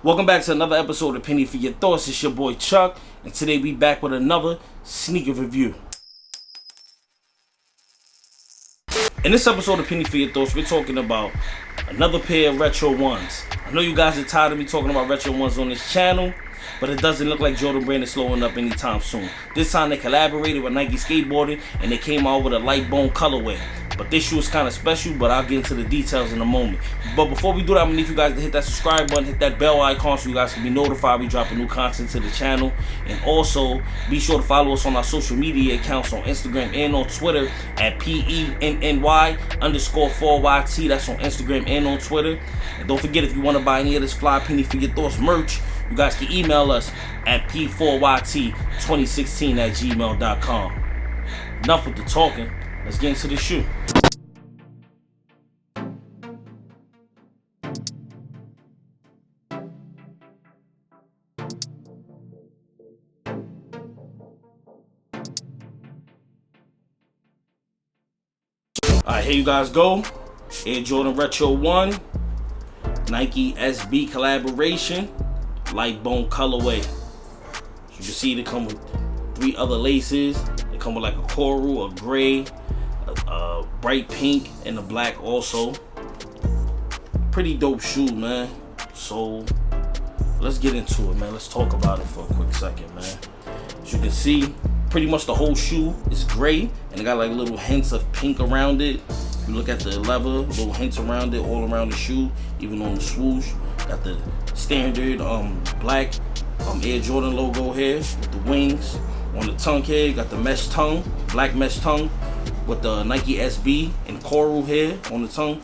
Welcome back to another episode of Penny for Your Thoughts. It's your boy Chuck, and today we back with another sneaker review. In this episode of Penny for Your Thoughts, we're talking about another pair of retro ones. I know you guys are tired of me talking about retro ones on this channel, but it doesn't look like Jordan Brand is slowing up anytime soon. This time they collaborated with Nike Skateboarding and they came out with a light bone colorway. But this shoe is kind of special, but I'll get into the details in a moment. But before we do that, I'm gonna need you guys to hit that subscribe button, hit that bell icon so you guys can be notified we dropping new content to the channel. And also, be sure to follow us on our social media accounts on Instagram and on Twitter at PENNY_4YT. That's on Instagram and on Twitter. And don't forget, if you want to buy any of this fly Penny for Your Thoughts merch, you guys can email us at p4yt2016@gmail.com. Enough with the talking. Let's get into the shoe. Alright, here you guys go. Air Jordan Retro 1, Nike SB collaboration, light bone colorway. As you can see, they come with 3 other laces. They come with like a coral, a gray, a bright pink, and a black also. Pretty dope shoe, man. So let's get into it, man. Let's talk about it for a quick second, man. As you can see, pretty much the whole shoe is gray, and it got like little hints of pink around it. If you look at the leather, little hints around it, all around the shoe, even on the swoosh. Got the standard black Air Jordan logo here with the wings. On the tongue here, got the mesh tongue, black mesh tongue with the Nike SB and coral here on the tongue.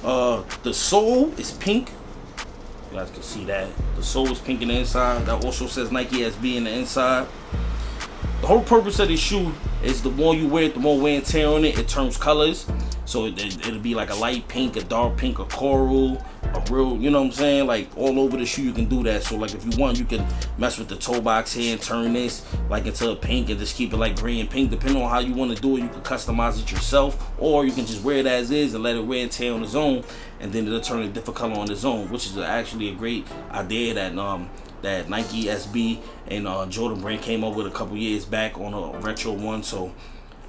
The sole is pink. You guys can see that. The sole is pink in the inside. That also says Nike SB in the inside. The whole purpose of this shoe is the more you wear it, the more wear and tear on it, it turns colors. So it'll be like a light pink, a dark pink, a coral, a real, you know what I'm saying? Like all over the shoe you can do that. So like if you want, you can mess with the toe box here and turn this like into a pink and just keep it like gray and pink. Depending on how you want to do it, you can customize it yourself, or you can just wear it as is and let it wear and tear on its own, and then it'll turn a different color on its own, which is actually a great idea that Nike SB and Jordan Brand came up with a couple years back on a retro one. So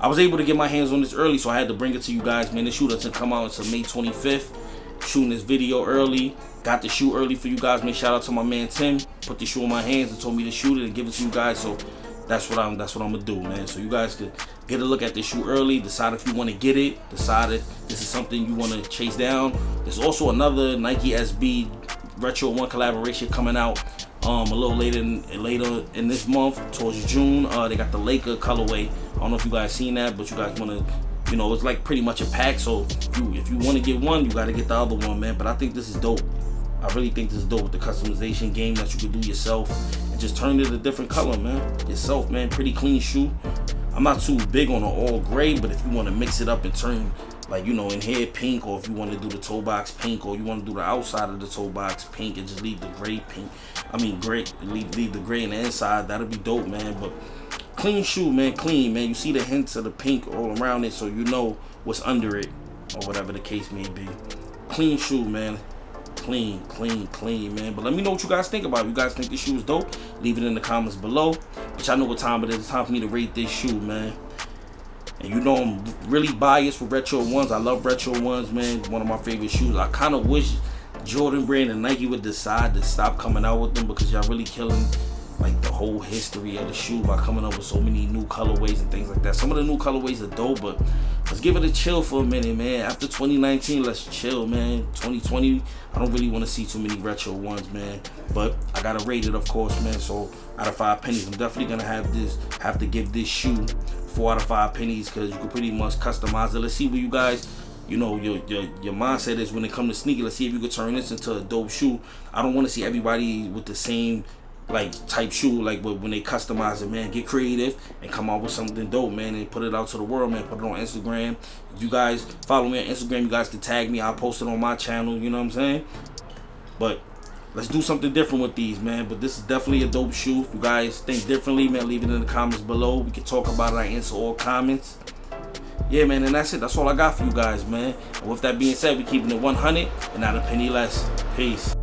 I was able to get my hands on this early, so I had to bring it to you guys, man. This shoe doesn't come out until May 25th. Shooting this video early, got the shoe early for you guys. Man, shout out to my man Tim. Put the shoe in my hands and told me to shoot it and give it to you guys. So that's what I'm gonna do, man. So you guys could get a look at this shoe early, decide if you want to get it, decide if this is something you want to chase down. There's also another Nike SB Retro 1 collaboration coming out a little later in this month, towards June. They got the Laker colorway. I don't know if you guys seen that, but you guys want to, you know, it's like pretty much a pack. So if you want to get one, you got to get the other one, man. But I think this is dope. I really think this is dope with the customization game that you can do yourself and just turn it a different color, man. Yourself, man. Pretty clean shoe. I'm not too big on the all gray, but if you want to mix it up and turn, like, you know, in here pink, or if you want to do the toe box pink, or you want to do the outside of the toe box pink and just leave the gray pink, gray, leave the gray in the inside, that'll be dope, man. But clean shoe, man, clean, man. You see the hints of the pink all around it, so you know what's under it, or whatever the case may be. Clean shoe, man. Clean, man. But let me know what you guys think about it. If you guys think this shoe is dope, leave it in the comments below. But y'all know what time it is. It's time for me to rate this shoe, man. And you know I'm really biased with retro ones. I love retro ones, man. One of my favorite shoes. I kind of wish Jordan Brand and Nike would decide to stop coming out with them, because y'all really killing like the whole history of the shoe by coming up with so many new colorways and things like that. Some of the new colorways are dope, but let's give it a chill for a minute, man. After 2019, let's chill, man. 2020, I don't really want to see too many retro ones, man. But I gotta rate it, of course, man. So out of 5 pennies, I'm definitely gonna have to give this shoe 4 out of 5 pennies, because you can pretty much customize it. Let's see what you guys, you know, your mindset is when it comes to sneakers. Let's see if you could turn this into a dope shoe. I don't want to see everybody with the same like type shoe, like when they customize it, man. Get creative and come out with something dope, man, and put it out to the world, man. Put it on Instagram. If you guys follow me on Instagram, you guys can tag me. I'll post it on my channel, you know what I'm saying? But let's do something different with these, man. But this is definitely a dope shoe. If you guys think differently, man, leave it in the comments below. We can talk about it. I answer all comments. Yeah, man, and that's it. That's all I got for you guys, man. And with that being said, we keeping it 100 and not a penny less. Peace.